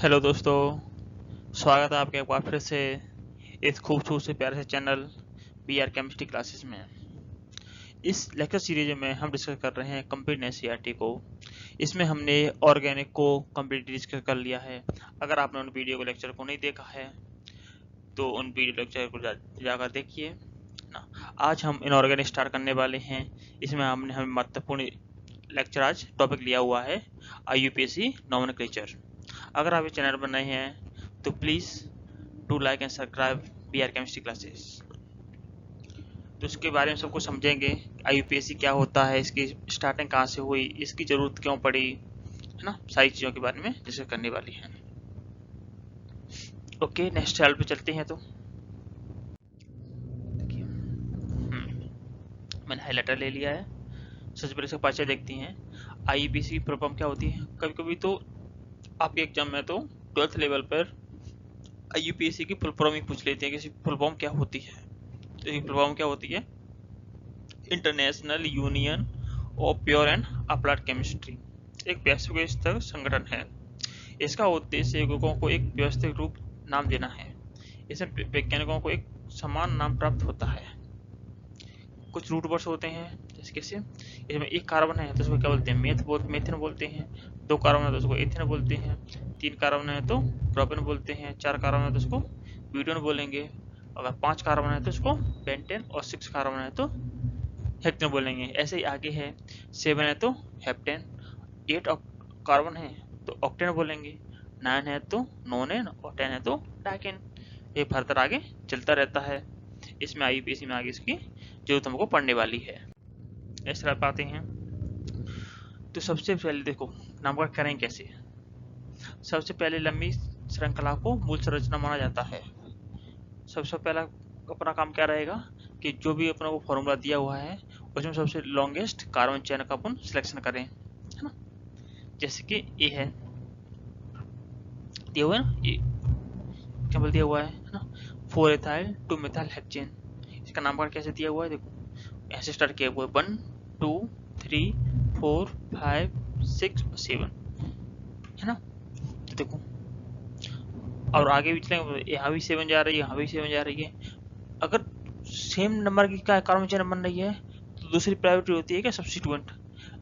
Hello दोस्तों, स्वागत है आपका एक बार फिर से इस खूबसूरत से प्यारे से channel B R chemistry classes में। इस लेक्चर सीरीज में हम डिस्कस कर रहे हैं कंप्लीट एनसीईआरटी को। इसमें हमने ऑर्गेनिक को कंप्लीट डिस्कस कर लिया है। अगर आपने उन वीडियो को लेक्चर को नहीं देखा है तो उन वीडियो लेक्चर को जाकर देखिए ना। आज हम इनऑर्गेनिक स्टार्ट करने वाले हैं। इसमें हमने हमें महत्वपूर्ण लेक्चर आज टॉपिक लिया हुआ है IUPAC नॉमेनक्लेचर। अगर आप इस चैनल पर नए हैं तो please do like and subscribe B R chemistry classes. तो इसके बारे में सब कुछ समझेंगे। IUPAC क्या होता है, इसकी स्टार्टिंग कहाँ से हुई, इसकी ज़रूरत क्यों पड़ी, है ना। सारी चीज़ों के बारे में डिस्कस करने वाली हैं। ओके, नेक्स्ट स्लाइड पे चलते हैं। तो देखिए, मैंने हाईलाइटर ले लिया है। सबसे पहले इसका परिचय देखते हैं। IUPAC की फुल फॉर्म क्या होती है। कभी कभी तो आपके एग्जाम में तो 12th लेवल पर IUPAC की फुल फॉर्म ही पूछ लेते हैं कि फुल फॉर्म क्या होती है। तो ये फुल फॉर्म क्या होती है, international union of pure and applied chemistry. एक वैश्विक स्तर संगठन है। इसका उद्देश्य लोगों को एक व्यवस्थित रूप नाम देना है। इसमें वैज्ञानिकों को एक समान नाम प्राप्त होता है। कुछ रूट वर्ड्स होते हैं, जैसे कैसे इसमें एक कार्बन है तो उसको क्या बोलते हैं, मेथिन बोलते हैं। दो कार्बन है तो उसको एथिन बोलते हैं। तीन कार्बन है तो प्रोपेन बोलते हैं। चार कार्बन है तो उसको ब्यूटेन बोलेंगे। अगर 5 कार्बन है तो उसको पेंटेन, और 6 कार्बन है तो हेक्टेन बोलेंगे। ऐसे ही आगे है, 7 है तो हेप्टेन, 8 कार्बन है तो ऑक्टेन बोलेंगे, 9 है तो नोनेन, और 10 है तो डाइकेन। ये फर्दर आगे चलता रहता है। इसमें IUPAC में आगे इसकी जरूरत हमको पड़ने वाली है। इस तरह पाते हैं। तो सबसे पहले देखो नामकरण करें कैसे। सबसे पहले लंबी श्रृंखला को मूल संरचना माना जाता है। सबसे पहला अपना काम क्या रहेगा कि जो भी अपना को फॉर्मूला दिया हुआ है उसमें सबसे लॉन्गेस्ट कार्बन चेन का अपन सिलेक्शन करें, है ना। जैसे कि ए है, दिया हुआ है ना, ये क्या बोल दिया हुआ है ना, 4 एथाइल 2 मेथाइल हेक्सेन। इसका नामकरण कैसे दिया हुआ है, देखो ऐसे स्टार्ट किया हुआ है 1 2 3 4 5 6 और 7, है ना। तो देखो और आगे भी चलेंगे, यहाँ भी 7 जा रही है, यहाँ भी 7 जा रही है। अगर सेम नंबर की का कार्बन चेन बन रही है तो दूसरी प्रायोरिटी होती है क्या, सब्स्टिट्यूएंट।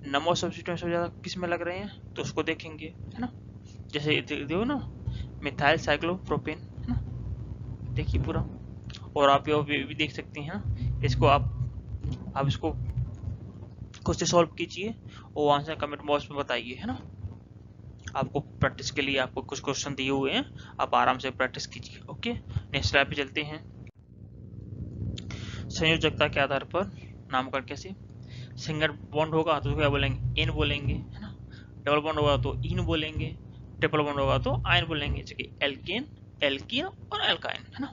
नंबर सब्स्टिट्यूएंट सबसे ज़्यादा किस में लग रहे हैं तो उसको देखेंगे, है ना। जैसे देखो ना, मिथाइल साइक्लोप्रोपेन, है ना। देखिए पूरा, और आप ये भी देख सकते हैं ना। इसको आप इसको खुद से सॉल्व कीजिए और आंसर कमेंट बॉक्स में बताइए, है ना। आपको प्रैक्टिस के लिए आपको कुछ क्वेश्चन दिए हुए हैं, आप आराम से प्रैक्टिस कीजिए। ओके, नेक्स्ट स्लाइड पे चलते हैं। संयोजकता के आधार पर नामकरण कैसे। सिंगल बॉन्ड होगा तो क्या बोलेंगे, एन बोलेंगे, है ना। डबल बॉन्ड होगा तो इन बोलेंगे। ट्रिपल बॉन्ड होगा तो आयन बोलेंगे, जैसे कि एल्केन, एल्कीन और एल्काइन, है ना।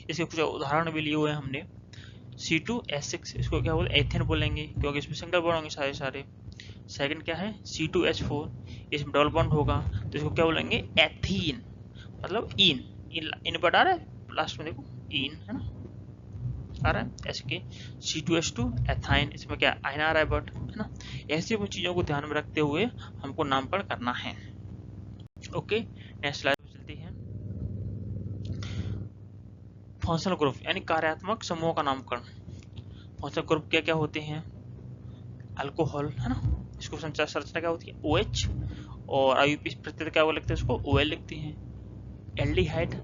इसके कुछ उदाहरण भी लिए हुए हैं हमने। C2H6, इसको क्या बोले, एथेन बोलेंगे क्योंकि इसमें सिंगल बॉन्ड होंगे सारे सारे। सेकंड क्या है, C2H4, इसमें डबल बॉन्ड होगा तो इसको क्या बोलेंगे, एथीन, मतलब इन। इन बट आ रहा है लास्ट में, देखो इन, है ना, आ रहा है। ऐसे कि C2H2 एथाइन, इसमें क्या आयन आ रहा है बट, है ना। ऐसी कुछ चीजों को ध्यान में रखते हुए हमको नामकरण करना है। ओके, नेक्स्ट स्लाइड पे चलते हैं। फंक्शनल ग्रुप यानी कार्यात्मक समूह का नामकरण। फंक्शनल ग्रुप क्या क्या होते हैं, अल्कोहल, है ना। इसको संचार संरचना क्या होती है, OH, और IUPAC प्रत्यय क्या वो लिखते हैं, उसको OL लिखते हैं। एल्डिहाइड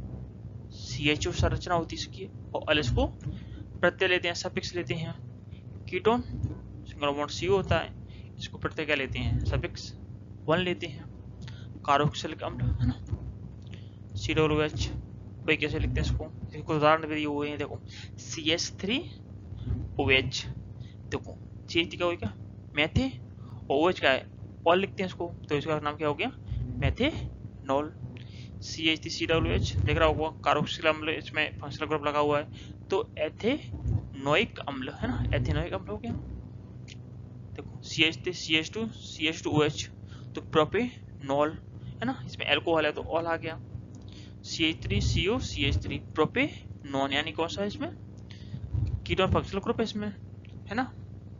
CHO संरचना होती है इसकी, और एल इसको प्रत्यय लेते हैं, सफिक्स लेते हैं। कीटोन सिंगल बॉन्ड CO होता है, इसको प्रत्यय क्या लेते हैं, सफिक्स 1 लेते हैं। कार्बोक्सिलिक अम्ल, है ना, COOH, भाई कैसे लिखते हैं इसको, इसको उदाहरण भी दिए हुए हैं। देखो CH3OH, देखो CH3 क्या हो गया, मैथे, और OH क्या है, ऑल लिखते हैं इसको, तो इसका नाम क्या हो गया, मैथेनॉल। CH3COOH देख रहा होगा, कार्बोक्सिलिक अम्ल इसमें फंक्शनल ग्रुप लगा हुआ है, तो एथेनोइक अम्ल, है ना, एथेनोइक अम्ल हो गया। देखो CH2CH2OH, तो प्रोपेनॉल, है ना, इसमें अल्कोहल है तो ऑल आ गया। CH3COCH3 प्रोपेनॉन, यानी कौन सा है इसमें, कीटोन फंक्शनल ग्रुप है इसमें, है ना।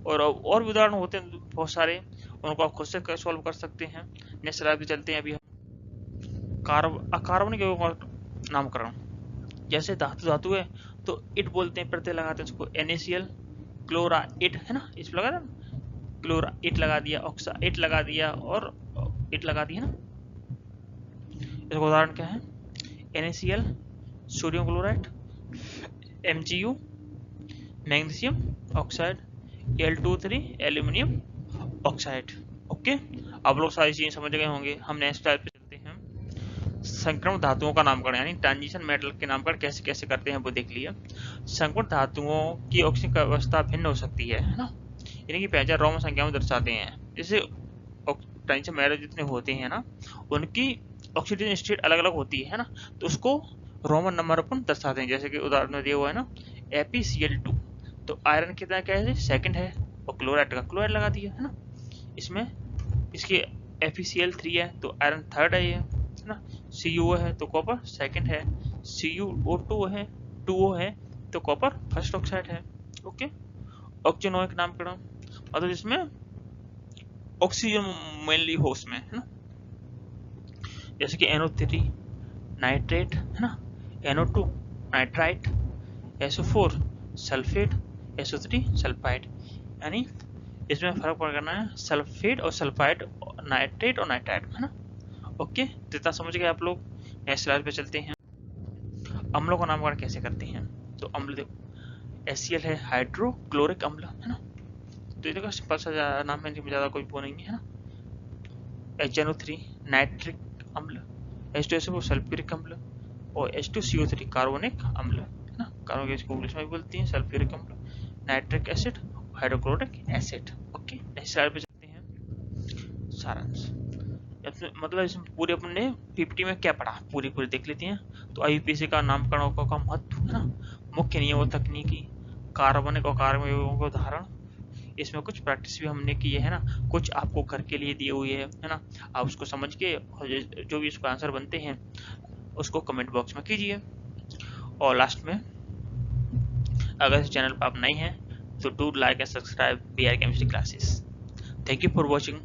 और भी उदाहरण होते हैं बहुत सारे, उनको आप खुद से सॉल्व कर सकते हैं। नेक्स्ट स्लाइड पे चलते हैं। अभी अकार्बनिक यौगों का नामकरण, जैसे धातु है तो इट बोलते हैं, प्रत्यय लगाते हैं उसको NaCl, क्लोरा इट है ना, इस लगा था, क्लोरा इट लगा दिया, ऑक्सा इट लगा दिया और इट लगा दिया ना। इसका उदाहरण क्या है, NaCl sodium chloride, MgU magnesium oxide, Al2O3 aluminium oxide. Okay, आप लोग सारी चीजें समझ गए होंगे। हम नेक्स्ट टाइप पे चलते हैं, संक्रमण धातुओं का नामकरण, यानी ट्रांजिशन मेटल के नामकरण कैसे कैसे करते हैं वो देख लिया। संक्रमण धातुओं की ऑक्सीजन अवस्था भिन्न हो सकती है ना, यानी कि पहचान रोमन संख्या में दर्शाते हैं। जैसे ट्रांजिशन मेटल जितने होते हैं ना, उनकी ऑक्सीजन स्टेट अलग अलग होती है ना, तो उसको रोमन नंबर अपन दर्शाते हैं। जैसे कि उदाहरण में दिया हुआ है ना, FeCl2, तो आयरन कितना क्या है, सेकंड है, और क्लोराइड का क्लोराइड लगा दिया है ना। इसमें इसकी FeCl3 है तो आयरन थर्ड है ये, है ना। CuO है तो कॉपर सेकंड है, CuO2 है 2O है तो कॉपर फर्स्ट ऑक्साइड है। ओके, ऑक्टेनोइक नामकरण, मतलब इसमें ऑक्सीजन मेनली हो उसमें, है ना। जैसे कि NO3 नाइट्रेट है ना, NO2 nitrite, SO4 sulphate, SO3 sulphide. यानी इसमें फर्क करना है सल्फेट और सल्फाइड, नाइट्रेट और नाइट्राइड, है ना। ओके, तो इतना समझ गए आप लोग। नेक्स्ट स्लाइड पे चलते हैं, अम्लों का नामकरण कैसे करते हैं। तो अम्ल देखो, HCl है हाइड्रोक्लोरिक अम्ल, है ना। तो ये देखो सिंपल सा नाम है, ज्यादा कोई वो नहीं है ना। HNO3 नाइट्रिक अम्ल, H2SO4 सल्फ्यूरिक अम्ल, और H2CO3 कार्बोनिक अम्ल, है ना। कार्बोनिक इसको इंग्लिश में भी बोलती हैं सल्फ्यूरिक अम्ल, nitric acid, hydrochloric acid. Okay, next slide पे चलते हैं, सारांश। मतलब इसमें पूरे अपने 50 में क्या पढ़ा, पूरी देख लेते हैं। तो IUPAC का नामकरण का महत्व, है ना, मुख्य नियम और तकनीकी, कार्बनिक और कार्बन यौगों के उदाहरण, इसमें कुछ प्रैक्टिस भी हमने की है ना, कुछ आपको घर के लिए दी हुई है ना। आप उसको समझ के जो भी इसको आंसर बनते हैं उसको कमेंट बॉक्स में कीजिए। और लास्ट में, अगर इस चैनल पर आप नए हैं तो do like and subscribe BR chemistry classes. Thank you for watching.